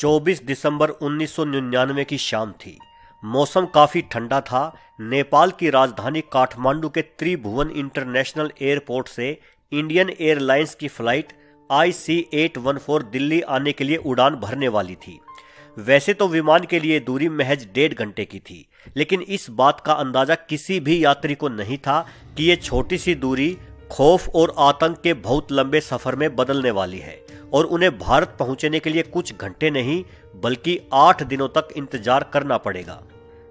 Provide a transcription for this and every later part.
24 दिसंबर 1999 की शाम थी। मौसम काफी ठंडा था। नेपाल की राजधानी काठमांडू के त्रिभुवन इंटरनेशनल एयरपोर्ट से इंडियन एयरलाइंस की फ्लाइट IC814 दिल्ली आने के लिए उड़ान भरने वाली थी। वैसे तो विमान के लिए दूरी महज 1.5 घंटे की थी, लेकिन इस बात का अंदाजा किसी भी यात्री को नहीं था कि यह छोटी सी दूरी खौफ और आतंक के बहुत लंबे सफर में बदलने वाली है और उन्हें भारत पहुंचने के लिए कुछ घंटे नहीं बल्कि 8 दिनों तक इंतजार करना पड़ेगा।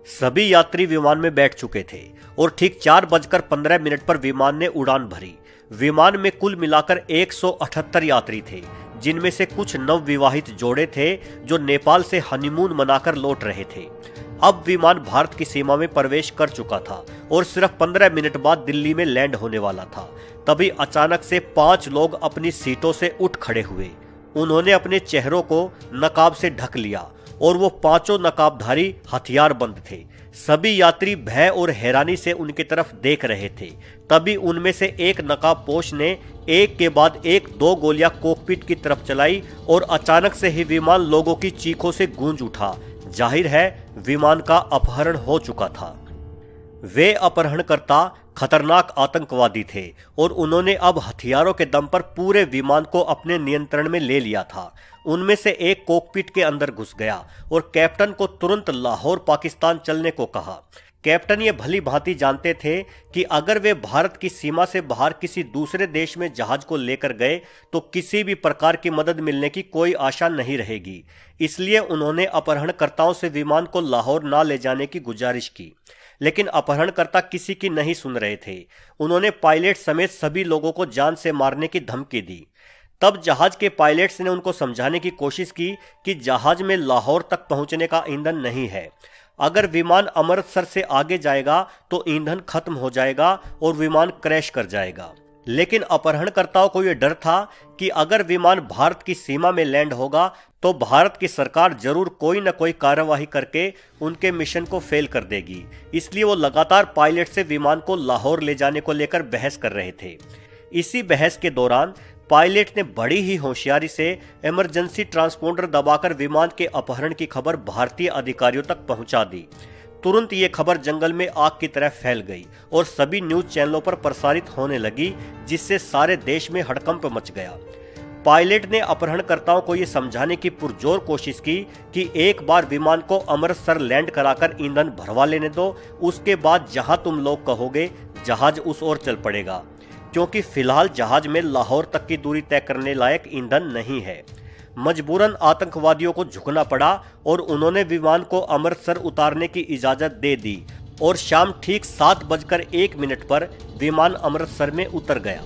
सभी यात्री विमान में बैठ चुके थे और ठीक 4:15 पर विमान ने उड़ान भरी। विमान में कुल मिलाकर 178 यात्री थे, जिनमें से कुछ नवविवाहित जोड़े थे जो नेपाल से हनीमून मनाकर लौट रहे थे। अब विमान भारत की सीमा में प्रवेश कर चुका था और सिर्फ 15 मिनट बाद दिल्ली में लैंड होने वाला था। तभी अचानक से 5 लोग अपनी सीटों से उठ खड़े हुए। उन्होंने अपने चेहरों को नकाब से ढक लिया और वो पांचों नकाबधारी हथियारबंद थे। सभी यात्री भय और हैरानी से उनकी तरफ देख रहे थे। तभी उनमें से एक नकाबपोश ने एक के बाद एक 2 गोलियां कॉकपिट की तरफ चलाई और अचानक से ही विमान लोगों की चीखों से गूंज उठा। जाहिर है विमान का अपहरण हो चुका था। वे अपहरणकर्ता खतरनाक आतंकवादी थे और उन्होंने अब हथियारों के दम पर पूरे विमान को अपने नियंत्रण में ले लिया था। उनमें से एक कॉकपिट के अंदर घुस गया और कैप्टन को तुरंत लाहौर पाकिस्तान चलने को कहा। कैप्टन ये भली भांति जानते थे कि अगर वे भारत की सीमा से बाहर किसी दूसरे देश में जहाज को लेकर गए तो किसी भी प्रकार की मदद मिलने की कोई आशा नहीं रहेगी। इसलिए उन्होंने अपहरणकर्ताओं से विमान को लाहौर ना ले जाने की गुजारिश की, लेकिन अपहरणकर्ता किसी की नहीं सुन रहे थे। उन्होंने पायलट समेत सभी लोगों को जान से मारने की धमकी दी। तब जहाज के पायलट्स ने उनको समझाने की कोशिश की कि जहाज में लाहौर तक पहुंचने का ईंधन नहीं है। अगर विमान अमृतसर से आगे जाएगा तो ईंधन खत्म हो जाएगा और विमान क्रैश कर जाएगा। लेकिन अपहरणकर्ताओं को यह डर था कि अगर विमान भारत की सीमा में लैंड होगा तो भारत की सरकार जरूर कोई न कोई कार्यवाही करके उनके मिशन को फेल कर देगी। इसलिए वो लगातार पायलट से विमान को लाहौर ले जाने को लेकर बहस कर रहे थे। इसी बहस के दौरान पायलट ने बड़ी ही होशियारी से इमरजेंसी ट्रांसपोंडर दबाकर विमान के अपहरण की खबर भारतीय अधिकारियों तक पहुंचा दी। तुरंत ये खबर जंगल में आग की तरह फैल गई और सभी न्यूज चैनलों पर प्रसारित होने लगी, जिससे सारे देश में हड़कंप मच गया। पायलट ने अपहरणकर्ताओं को यह समझाने की पुरजोर कोशिश की कि एक बार विमान को अमृतसर लैंड कराकर ईंधन भरवा लेने दो, उसके बाद जहां तुम लोग कहोगे जहाज उस ओर चल पड़ेगा, क्योंकि फिलहाल जहाज में लाहौर तक की दूरी तय करने लायक ईंधन नहीं है। मजबूरन आतंकवादियों को झुकना पड़ा और उन्होंने विमान को अमृतसर उतारने की इजाजत दे दी और शाम ठीक 7:01 पर विमान अमृतसर में उतर गया।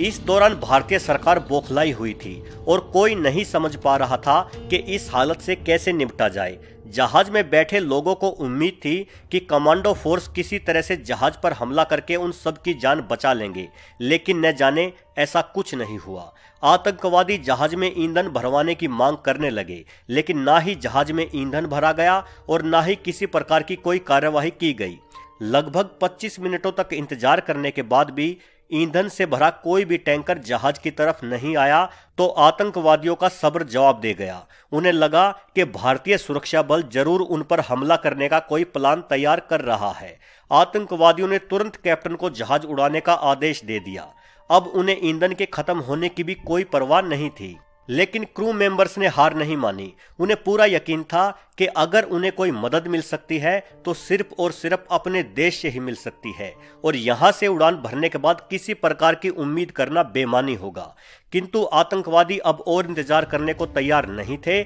इस दौरान भारतीय सरकार बौखलाई हुई थी और कोई नहीं समझ पा रहा था कि इस हालत से कैसे निपटा जाए। जहाज में बैठे लोगों को उम्मीद थी कि कमांडो फोर्स किसी तरह से जहाज पर हमला करके उन सब की जान बचा लेंगे, लेकिन न जाने ऐसा कुछ नहीं हुआ। आतंकवादी जहाज में ईंधन भरवाने की मांग करने लगे, लेकिन ना ही जहाज में ईंधन भरा गया और ना ही किसी प्रकार की कोई कार्यवाही की गई। लगभग 25 मिनटों तक इंतजार करने के बाद भी ईंधन से भरा कोई भी टैंकर जहाज की तरफ नहीं आया तो आतंकवादियों का सब्र जवाब दे गया। उन्हें लगा कि भारतीय सुरक्षा बल जरूर उन पर हमला करने का कोई प्लान तैयार कर रहा है। आतंकवादियों ने तुरंत कैप्टन को जहाज उड़ाने का आदेश दे दिया। अब उन्हें ईंधन के खत्म होने की भी कोई परवाह नहीं थी, लेकिन क्रू मेंबर्स ने हार नहीं मानी। उन्हें पूरा यकीन था कि अगर उन्हें कोई मदद मिल सकती है तो सिर्फ और सिर्फ अपने देश से ही मिल सकती है और यहां से उड़ान भरने के बाद किसी प्रकार की उम्मीद करना बेमानी होगा। किंतु आतंकवादी अब और इंतजार करने को तैयार नहीं थे।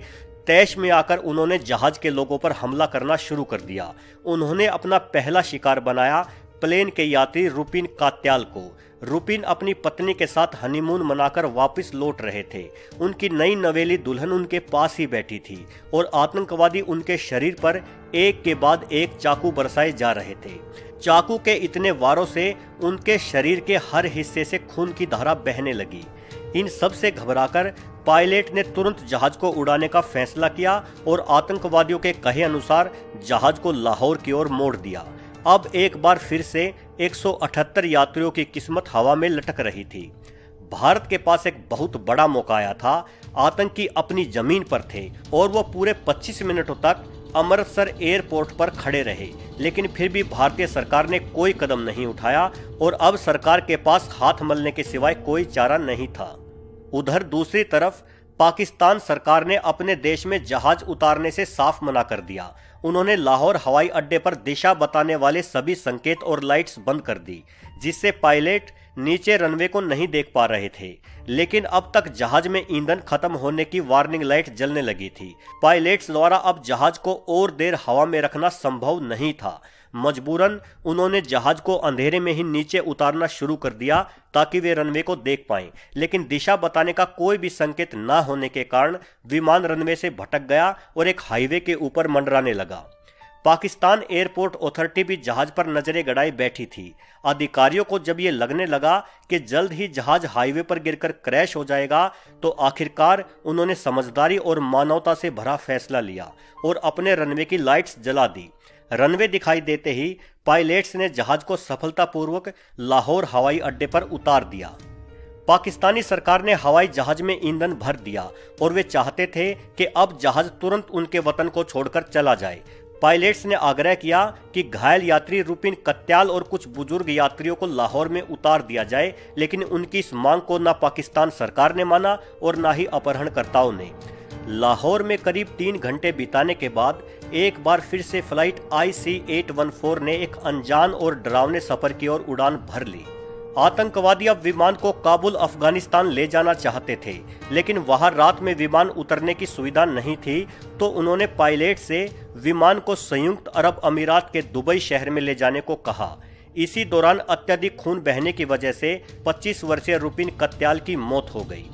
तैश में आकर उन्होंने जहाज के लोगों पर हमला करना शुरू कर दिया। उन्होंने अपना पहला शिकार बनाया प्लेन के यात्री रुपिन कात्याल को। रुपिन अपनी पत्नी के साथ हनीमून मनाकर वापस लौट रहे थे। उनकी नई नवेली दुल्हन उनके पास ही बैठी थी और आतंकवादी उनके शरीर पर एक के बाद एक चाकू बरसाए जा रहे थे। चाकू के इतने वारों से उनके शरीर के हर हिस्से से खून की धारा बहने लगी। इन सब से घबराकर पायलट ने तुरंत जहाज को उड़ाने का फैसला किया और आतंकवादियों के कहे अनुसार जहाज को लाहौर की ओर मोड़ दिया। अब एक बार फिर से 178 यात्रियों की किस्मत हवा में लटक रही थी। भारत के पास एक बहुत बड़ा मौका आया था। आतंकी अपनी जमीन पर थे और वो पूरे 25 मिनटों तक अमृतसर एयरपोर्ट पर खड़े रहे, लेकिन फिर भी भारतीय सरकार ने कोई कदम नहीं उठाया और अब सरकार के पास हाथ मलने के सिवाय कोई चारा नहीं था। उधर दूसरी तरफ पाकिस्तान सरकार ने अपने देश में जहाज उतारने से साफ मना कर दिया। उन्होंने लाहौर हवाई अड्डे पर दिशा बताने वाले सभी संकेत और लाइट्स बंद कर दी, जिससे पायलट नीचे रनवे को नहीं देख पा रहे थे। लेकिन अब तक जहाज में ईंधन खत्म होने की वार्निंग लाइट जलने लगी थी। पायलट्स द्वारा अब जहाज को और देर हवा में रखना संभव नहीं था। मजबूरन उन्होंने जहाज को अंधेरे में ही नीचे उतारना शुरू कर दिया ताकि वे रनवे को देख पाएं, लेकिन दिशा बताने का कोई भी संकेत न होने के कारण विमान रनवे से भटक गया और एक हाईवे के ऊपर मंडराने लगा। पाकिस्तान एयरपोर्ट अथॉरिटी भी जहाज पर नजरें गड़ाए बैठी थी। अधिकारियों को जब ये लगने लगा कि जल्द ही जहाज हाईवे पर गिरकर क्रैश हो जाएगा, तो आखिरकार उन्होंने समझदारी और मानवता से भरा फैसला लिया और अपने रनवे की लाइट्स जला दी। रनवे दिखाई देते ही पायलट्स ने जहाज को सफलतापूर्वक लाहौर हवाई अड्डे पर उतार दिया। पाकिस्तानी सरकार ने हवाई जहाज में ईंधन भर दिया और वे चाहते थे कि अब जहाज तुरंत उनके वतन को छोड़कर चला जाए। पायलट्स ने आग्रह किया कि घायल यात्री रुपिन कत्याल और कुछ बुजुर्ग यात्रियों को लाहौर में उतार दिया जाए, लेकिन उनकी इस मांग को न पाकिस्तान सरकार ने माना और न ही अपहरणकर्ताओं ने। लाहौर में करीब 3 घंटे बिताने के बाद एक बार फिर से फ्लाइट IC-814 ने एक अनजान और डरावने सफर की ओर उड़ान भर ली। आतंकवादी अब विमान को काबुल अफगानिस्तान ले जाना चाहते थे, लेकिन वहां रात में विमान उतरने की सुविधा नहीं थी, तो उन्होंने पायलट से विमान को संयुक्त अरब अमीरात के दुबई शहर में ले जाने को कहा। इसी दौरान अत्यधिक खून बहने की वजह से 25 वर्षीय रुपिन कत्याल की मौत हो गई।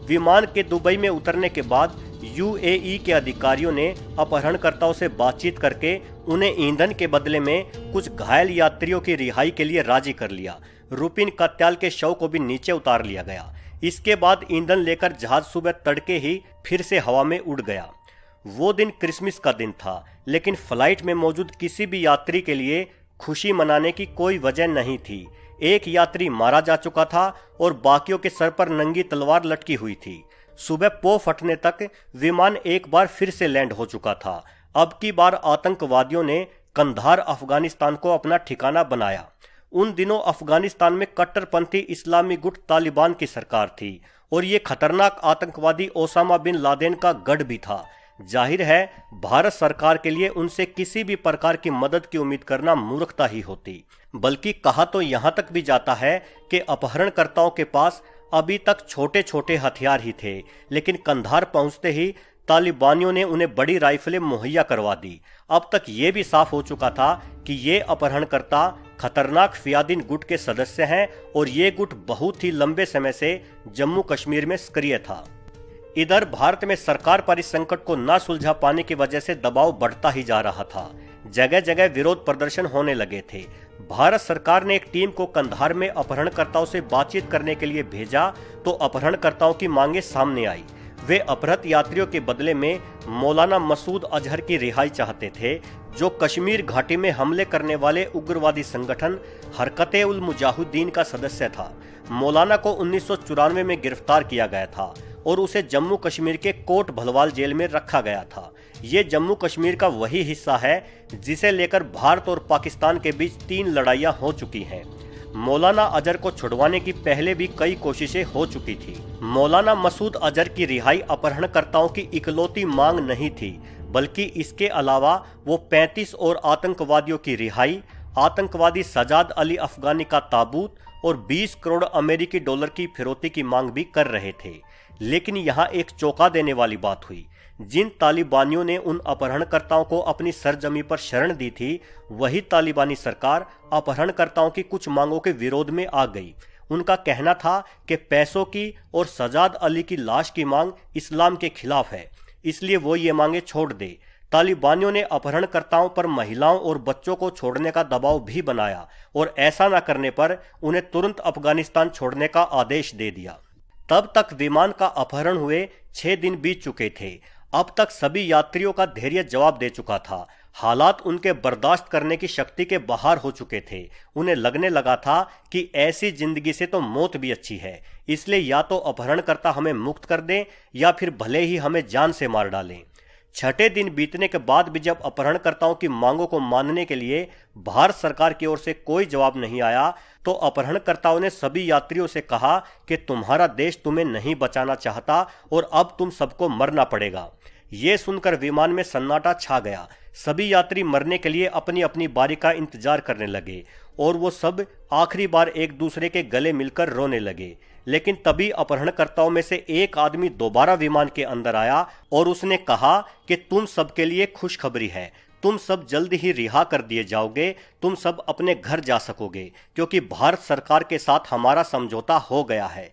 विमान के दुबई में उतरने के बाद UAE के अधिकारियों ने अपहरणकर्ताओं से बातचीत करके उन्हें ईंधन के बदले में कुछ घायल यात्रियों की रिहाई के लिए राजी कर लिया। रुपिन कत्याल के शव को भी नीचे उतार लिया गया। इसके बाद ईंधन लेकर जहाज सुबह तड़के ही फिर से हवा में उड़ गया। वो दिन क्रिसमस का दिन था, लेकिन फ्लाइट में मौजूद किसी भी यात्री के लिए खुशी मनाने की कोई वजह नहीं थी। एक यात्री मारा जा चुका था और बाकियों के सर पर नंगी तलवार लटकी हुई थी। सुबह पो फटने तक विमान एक बार फिर से लैंड हो चुका था। अब की बार आतंकवादियों ने कंधार अफगानिस्तान को अपना ठिकाना बनाया। उन दिनों अफगानिस्तान में कट्टरपंथी इस्लामी गुट तालिबान की सरकार थी और ये खतरनाक आतंकवादी ओसामा बिन लादेन का गढ़ भी था। जाहिर है भारत सरकार के लिए उनसे किसी भी प्रकार की मदद की उम्मीद करना मूर्खता ही होती। बल्कि कहा तो यहाँ तक भी जाता है कि अपहरणकर्ताओं के पास अभी तक छोटे छोटे हथियार ही थे, लेकिन कंधार पहुंचते ही तालिबानियों ने उन्हें बड़ी राइफलें मुहैया करवा दी। अब तक ये भी साफ हो चुका था कि ये अपहरणकर्ता खतरनाक फियादीन गुट के सदस्य हैं और ये गुट बहुत ही लंबे समय से जम्मू कश्मीर में सक्रिय था। इधर भारत में सरकार पर इस संकट को न सुलझा पाने की वजह से दबाव बढ़ता ही जा रहा था। जगह जगह विरोध प्रदर्शन होने लगे थे। भारत सरकार ने एक टीम को कंधार में अपहरणकर्ताओं से बातचीत करने के लिए भेजा, तो अपहरणकर्ताओं की मांगे सामने आई। वे अपहृत यात्रियों के बदले में मौलाना मसूद अजहर की रिहाई चाहते थे, जो कश्मीर घाटी में हमले करने वाले उग्रवादी संगठन हरकत-ए-उल-मुजाहिदीन का सदस्य था। मौलाना को 1994 में गिरफ्तार किया गया था और उसे जम्मू कश्मीर के कोट भलवाल जेल में रखा गया था। ये जम्मू कश्मीर का वही हिस्सा है जिसे लेकर भारत और पाकिस्तान के बीच 3 लड़ाइयां हो चुकी हैं। मौलाना अजहर को छुड़वाने की पहले भी कई कोशिशें हो चुकी थी। मौलाना मसूद अजहर की रिहाई अपहरणकर्ताओं की इकलौती मांग नहीं थी, बल्कि इसके अलावा वो 35 और आतंकवादियों की रिहाई, आतंकवादी सजाद अली अफगानी का ताबूत और 20 करोड़ अमेरिकी डॉलर की फिरौती की मांग भी कर रहे थे। लेकिन यहाँ एक चौंका देने वाली बात हुई। जिन तालिबानियों ने उन अपहरणकर्ताओं को अपनी सरजमी पर शरण दी थी, वही तालिबानी सरकार अपहरणकर्ताओं की कुछ मांगों के विरोध में आ गई। उनका कहना था कि पैसों की और सजाद अली की लाश की मांग इस्लाम के खिलाफ है, इसलिए वो ये मांगे छोड़ दे। तालिबानियों ने अपहरणकर्ताओं पर महिलाओं और बच्चों को छोड़ने का दबाव भी बनाया और ऐसा न करने पर उन्हें तुरंत अफगानिस्तान छोड़ने का आदेश दे दिया। तब तक विमान का अपहरण हुए 6 दिन बीत चुके थे। अब तक सभी यात्रियों का धैर्य जवाब दे चुका था। हालात उनके बर्दाश्त करने की शक्ति के बाहर हो चुके थे। उन्हें लगने लगा था कि ऐसी जिंदगी से तो मौत भी अच्छी है, इसलिए या तो अपहरणकर्ता हमें मुक्त कर दें या फिर भले ही हमें जान से मार डालें। छठे दिन बीतने के बाद भी जब अपहरणकर्ताओं की मांगों को मानने के लिए भारत सरकार की ओर से कोई जवाब नहीं आया, तो अपहरणकर्ताओं ने सभी यात्रियों से कहा कि तुम्हारा देश तुम्हें नहीं बचाना चाहता और अब तुम सबको मरना पड़ेगा। ये सुनकर विमान में सन्नाटा छा गया। सभी यात्री मरने के लिए अपनी अपनी बारी का इंतजार करने लगे और वो सब आखिरी बार एक दूसरे के गले मिलकर रोने लगे। लेकिन तभी अपहरणकर्ताओं में से एक आदमी दोबारा विमान के अंदर आया और उसने कहा कि तुम सबके लिए खुशखबरी है, तुम सब जल्द ही रिहा कर दिए जाओगे, तुम सब अपने घर जा सकोगे क्योंकि भारत सरकार के साथ हमारा समझौता हो गया है।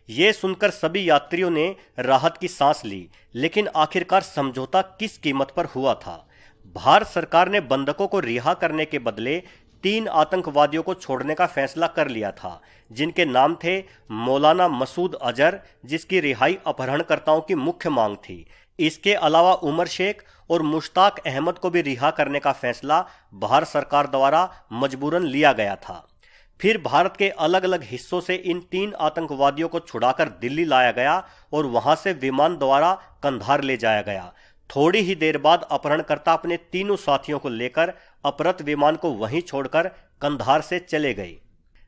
ये सुनकर सभी यात्रियों ने राहत की सांस ली, लेकिन आखिरकार समझौता किस कीमत पर हुआ था? भारत सरकार ने बंधकों को रिहा करने के बदले 3 आतंकवादियों को छोड़ने का फैसला कर लिया था, जिनके नाम थे मौलाना मसूद अजहर, जिसकी रिहाई अपहरणकर्ताओं की मुख्य मांग थी। इसके अलावा उमर शेख और मुश्ताक अहमद को भी रिहा करने का फैसला भारत सरकार द्वारा मजबूरन लिया गया था। फिर भारत के अलग अलग हिस्सों से इन 3 आतंकवादियों को छुड़ाकर दिल्ली लाया गया और वहां से विमान द्वारा कंधार ले जाया गया। थोड़ी ही देर बाद अपहरणकर्ता अपने तीनों साथियों को लेकर अपहृत विमान को वहीं छोड़कर कंधार से चले गए।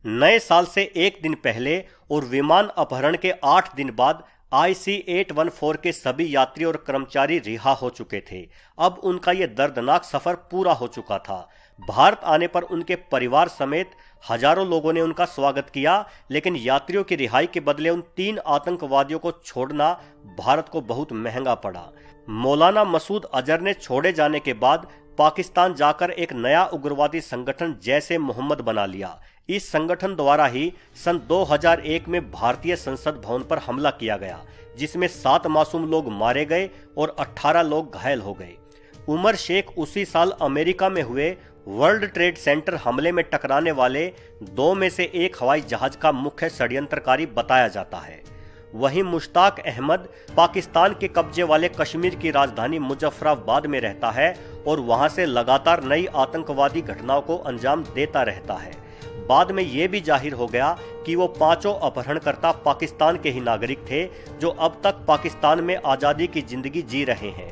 नए साल से एक दिन पहले और विमान अपहरण के 8 दिन बाद IC-814 के सभी यात्री और कर्मचारी रिहा हो चुके थे। अब उनका यह दर्दनाक सफर पूरा हो चुका था। भारत आने पर उनके परिवार समेत हजारों लोगों ने उनका स्वागत किया, लेकिन यात्रियों की रिहाई के बदले उन 3 आतंकवादियों को छोड़ना भारत को बहुत महंगा पड़ा। मौलाना मसूद अजहर ने छोड़े जाने के बाद पाकिस्तान जाकर एक नया उग्रवादी संगठन जैश-ए मोहम्मद बना लिया। इस संगठन द्वारा ही सन 2001 में भारतीय संसद भवन पर हमला किया गया, जिसमें 7 मासूम लोग मारे गए और 18 लोग घायल हो गए। उमर शेख उसी साल अमेरिका में हुए वर्ल्ड ट्रेड सेंटर हमले में टकराने वाले 2 में से एक हवाई जहाज का मुख्य षड्यंत्रकारी बताया जाता है। वहीं मुश्ताक अहमद पाकिस्तान के कब्जे वाले कश्मीर की राजधानी मुजफ्फराबाद में रहता है और वहां से लगातार नई आतंकवादी घटनाओं को अंजाम देता रहता है। बाद में यह भी जाहिर हो गया कि वो 5 अपहरणकर्ता पाकिस्तान के ही नागरिक थे, जो अब तक पाकिस्तान में आज़ादी की जिंदगी जी रहे हैं।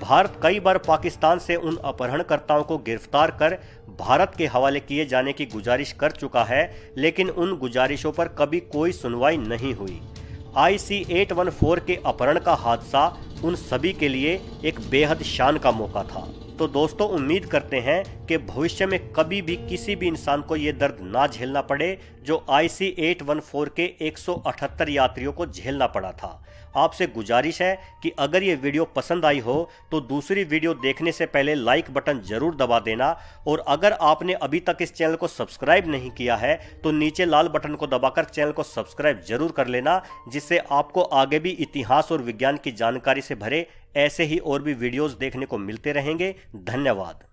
भारत कई बार पाकिस्तान से उन अपहरणकर्ताओं को गिरफ्तार कर भारत के हवाले किए जाने की गुजारिश कर चुका है, लेकिन उन गुजारिशों पर कभी कोई सुनवाई नहीं हुई। IC-814 के अपहरण का हादसा उन सभी के लिए एक बेहद शान का मौका था। तो दोस्तों, उम्मीद करते हैं कि भविष्य में कभी भी किसी भी इंसान को ये दर्द ना झेलना पड़े जो IC-814 के 178 यात्रियों को झेलना पड़ा था। आपसे गुजारिश है कि अगर ये वीडियो पसंद आई हो तो दूसरी वीडियो देखने से पहले लाइक बटन जरूर दबा देना, और अगर आपने अभी तक इस चैनल को सब्सक्राइब नहीं किया है तो नीचे लाल बटन को दबाकर चैनल को सब्सक्राइब जरूर कर लेना, जिससे आपको आगे भी इतिहास और विज्ञान की जानकारी से भरे ऐसे ही और भी वीडियोस देखने को मिलते रहेंगे। धन्यवाद।